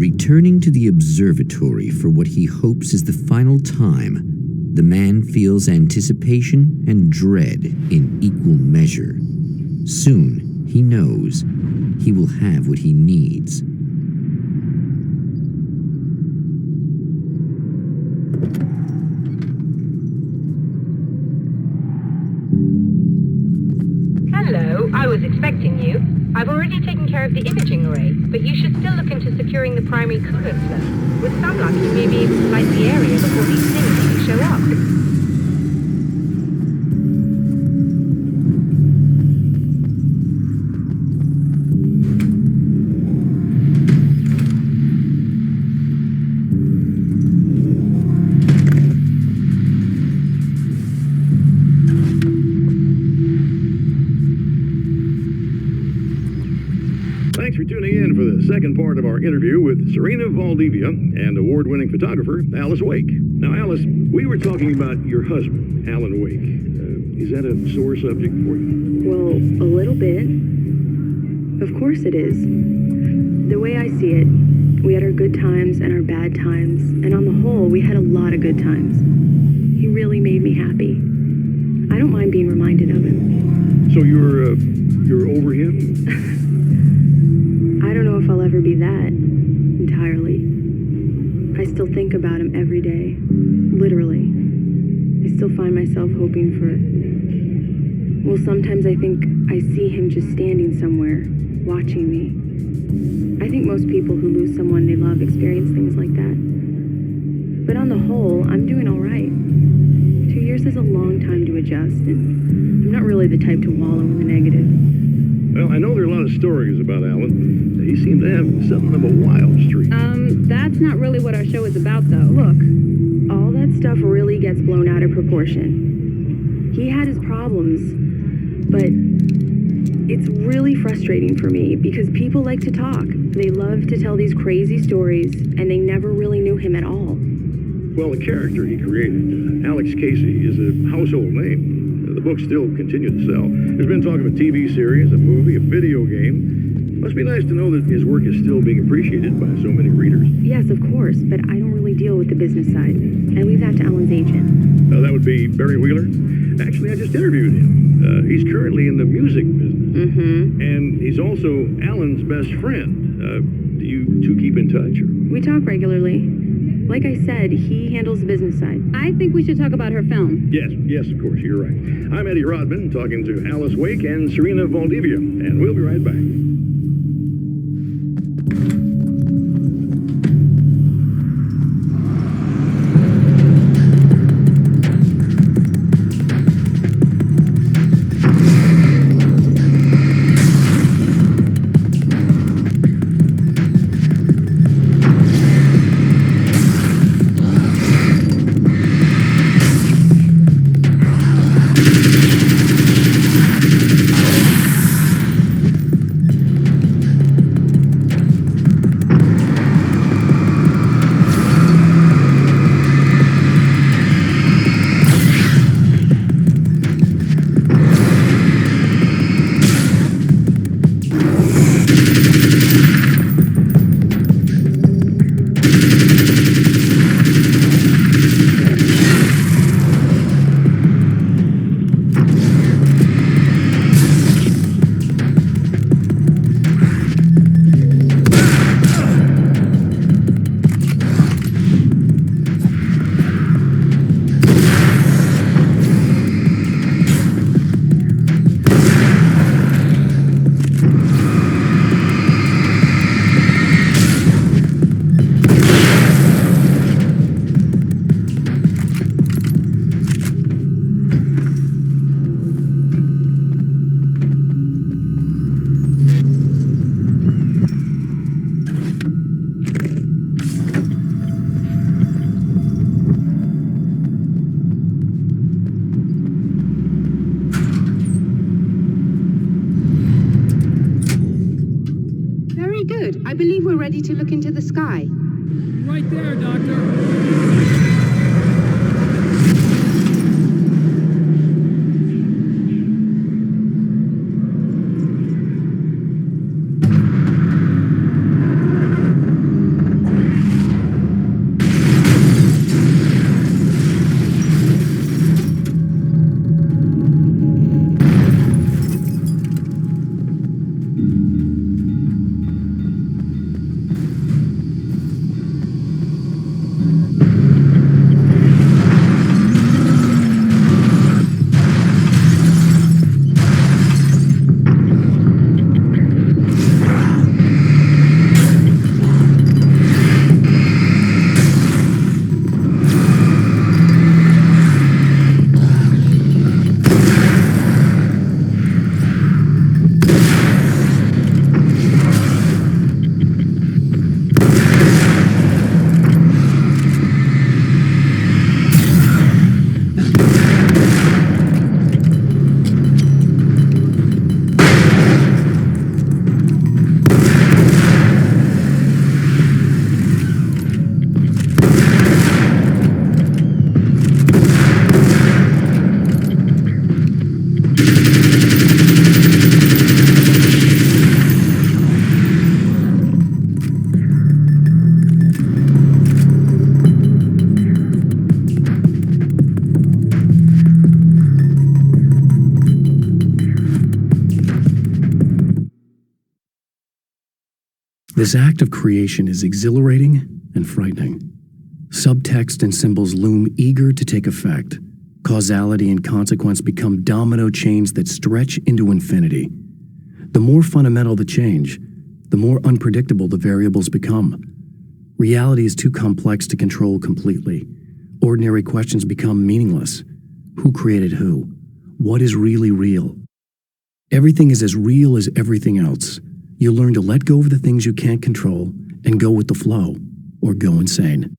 Returning to the observatory for what he hopes is the final time, the man feels anticipation and dread in equal measure. Soon, he knows, he will have what he needs. Hello, I was expecting you. I've already taken care of the imaging array, but you should still look into securing the primary coolant cell. With some luck, you may be able to light the area before these things even show up. Thanks for tuning in for the second part of our interview with Serena Valdivia and award-winning photographer Alice Wake. Now, Alice, we were talking about your husband, Alan Wake. Is that a sore subject for you? Well, a little bit. Of course it is. The way I see it, we had our good times and our bad times, and on the whole, we had a lot of good times. He really made me happy. I don't mind being reminded of him. So you're over him? I don't know if I'll ever be that, entirely. I still think about him every day, literally. I still find myself hoping for... Well, sometimes I think I see him just standing somewhere, watching me. I think most people who lose someone they love experience things like that. But on the whole, I'm doing all right. 2 years is a long time to adjust, and I'm not really the type to wallow in the negative. Well, I know there are a lot of stories about Alan. He seemed to have something of a wild streak. That's not really what our show is about, though. Look, all that stuff really gets blown out of proportion. He had his problems, but it's really frustrating for me because people like to talk. They love to tell these crazy stories, and they never really knew him at all. Well, the character he created, Alex Casey, is a household name. The books still continue to sell. There's been talk of a TV series, a movie, a video game. Must be nice to know that his work is still being appreciated by so many readers. Yes, of course, but I don't really deal with the business side. I leave that to Alan's agent. That would be Barry Wheeler. Actually, I just interviewed him. He's currently in the music business. Mm-hmm. And he's also Alan's best friend. Do you two keep in touch? Or? We talk regularly. Like I said, he handles the business side. I think we should talk about her film. Yes, of course, you're right. I'm Eddie Rodman, talking to Alice Wake and Serena Valdivia, and we'll be right back. I believe we're ready to look into the sky. Right there, Doctor. This act of creation is exhilarating and frightening. Subtext and symbols loom eager to take effect. Causality and consequence become domino chains that stretch into infinity. The more fundamental the change, the more unpredictable the variables become. Reality is too complex to control completely. Ordinary questions become meaningless. Who created who? What is really real? Everything is as real as everything else. You learn to let go of the things you can't control and go with the flow, or go insane.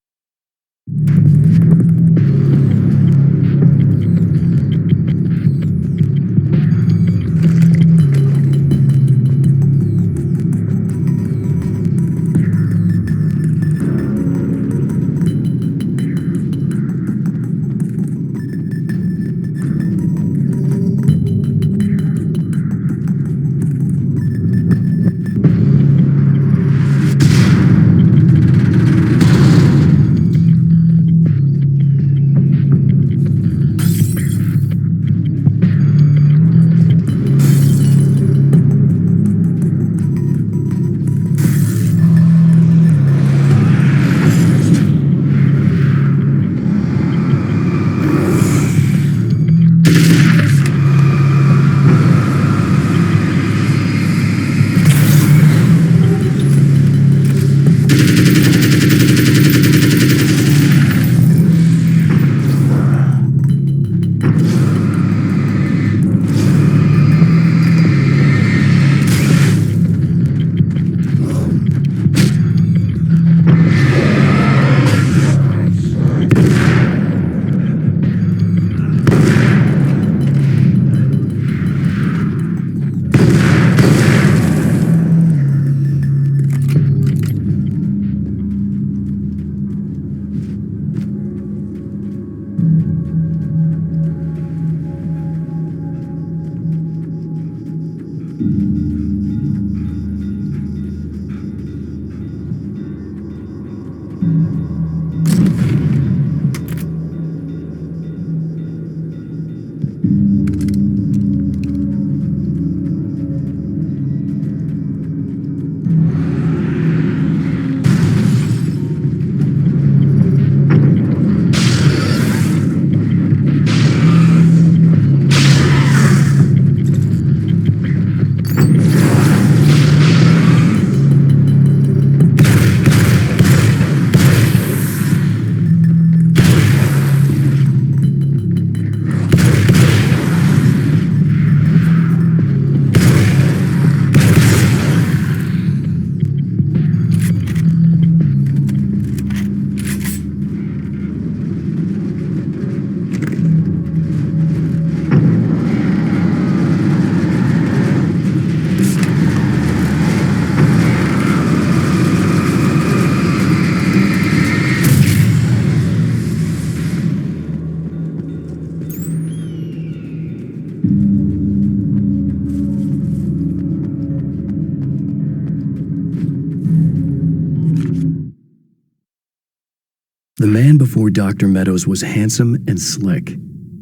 The man before Dr. Meadows was handsome and slick.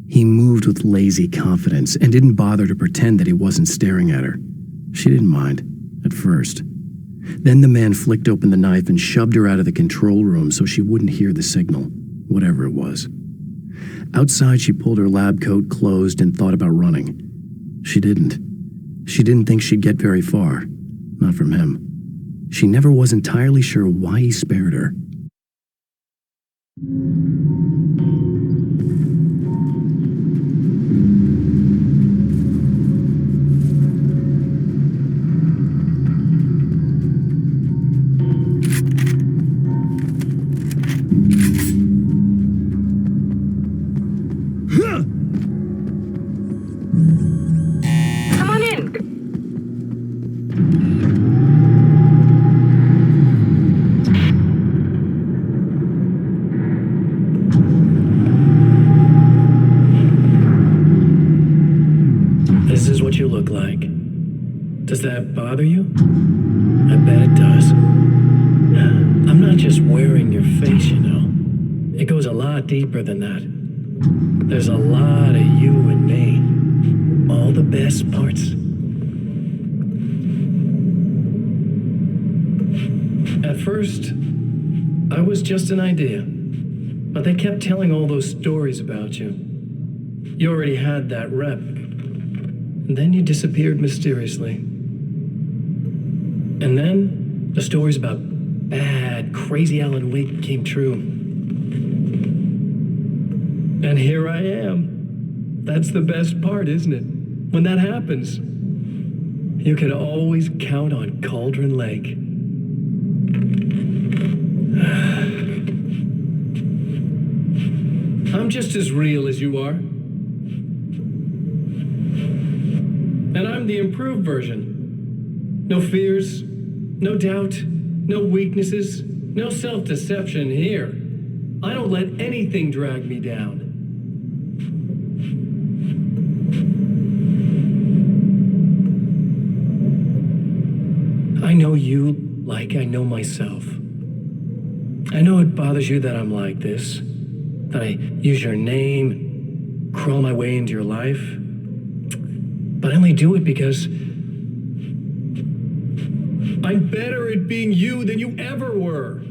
He moved with lazy confidence and didn't bother to pretend that he wasn't staring at her. She didn't mind, at first. Then the man flicked open the knife and shoved her out of the control room so she wouldn't hear the signal, whatever it was. Outside, she pulled her lab coat closed and thought about running. She didn't. She didn't think she'd get very far. Not from him. She never was entirely sure why he spared her. Come on in. This is what you look like. Does that bother you? I bet it does. I'm not just wearing your face, you know. It goes a lot deeper than that. There's a lot of you and me. All the best parts. first, I was just an idea. But they kept telling all those stories about you. You already had that rep. And then you disappeared mysteriously. And then the stories about bad, crazy Alan Wake came true. And here I am. That's the best part, isn't it? When that happens, you can always count on Cauldron Lake. I'm just as real as you are. And I'm the improved version. No fears, no doubt, no weaknesses, no self-deception here. I don't let anything drag me down. I know you like I know myself. I know it bothers you that I'm like this. That I use your name, crawl my way into your life. But I only do it because I'm better at being you than you ever were.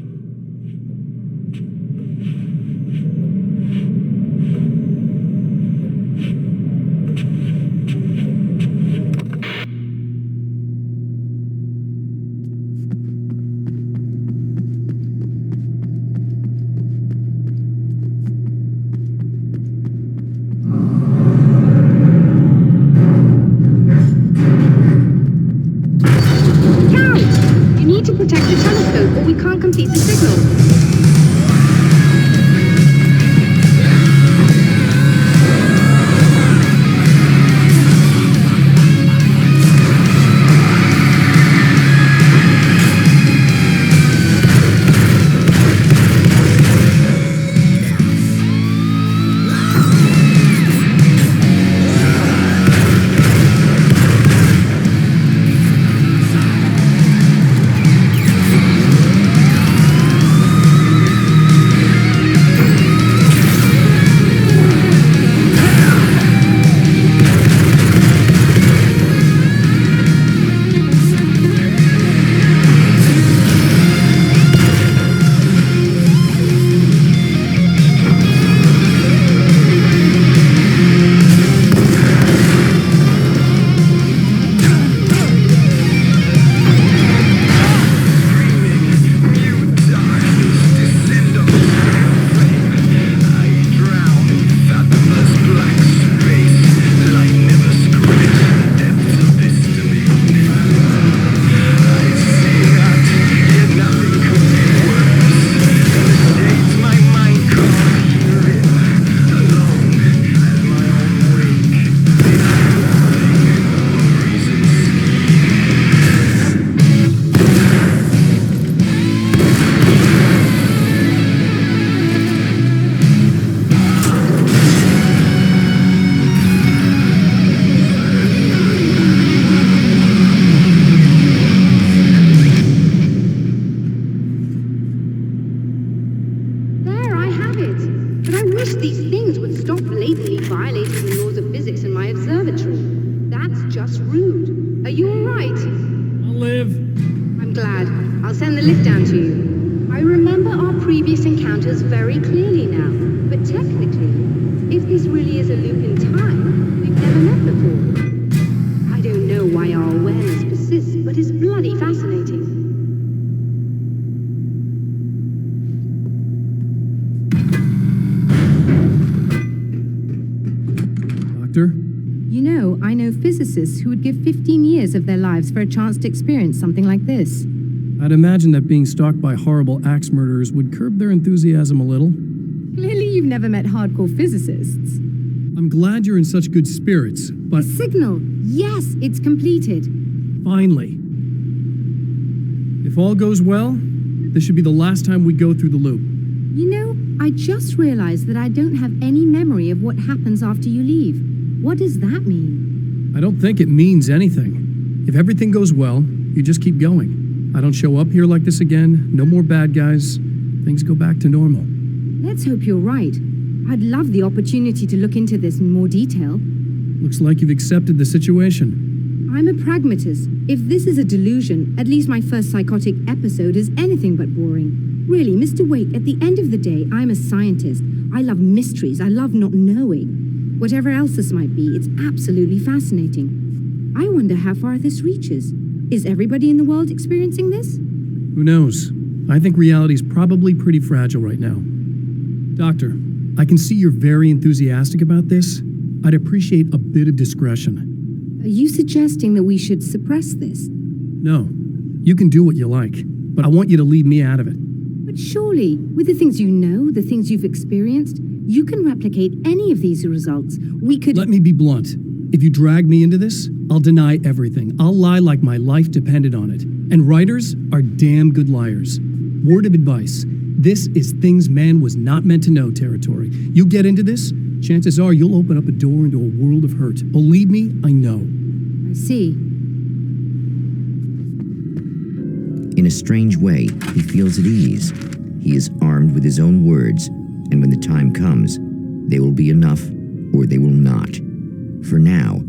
Complete the signal. Who would give 15 years of their lives for a chance to experience something like this. I'd imagine that being stalked by horrible axe murderers would curb their enthusiasm a little. Clearly you've never met hardcore physicists. I'm glad you're in such good spirits, but... The signal! Yes, it's completed. Finally. If all goes well, this should be the last time we go through the loop. You know, I just realized that I don't have any memory of what happens after you leave. What does that mean? I don't think it means anything. If everything goes well, you just keep going. I don't show up here like this again, no more bad guys. Things go back to normal. Let's hope you're right. I'd love the opportunity to look into this in more detail. Looks like you've accepted the situation. I'm a pragmatist. If this is a delusion, at least my first psychotic episode is anything but boring. Really, Mr. Wake, at the end of the day, I'm a scientist. I love mysteries. I love not knowing. Whatever else this might be, it's absolutely fascinating. I wonder how far this reaches. Is everybody in the world experiencing this? Who knows? I think reality's probably pretty fragile right now. Doctor, I can see you're very enthusiastic about this. I'd appreciate a bit of discretion. Are you suggesting that we should suppress this? No, you can do what you like, but I want you to leave me out of it. But surely, with the things you know, the things you've experienced, you can replicate any of these results. We could— Let me be blunt. If you drag me into this, I'll deny everything. I'll lie like my life depended on it. And writers are damn good liars. Word of advice. This is things man was not meant to know territory. You get into this, chances are you'll open up a door into a world of hurt. Believe me, I know. I see. In a strange way, he feels at ease. He is armed with his own words, and when the time comes, they will be enough or they will not. For now,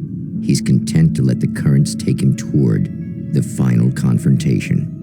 he's content to let the currents take him toward the final confrontation.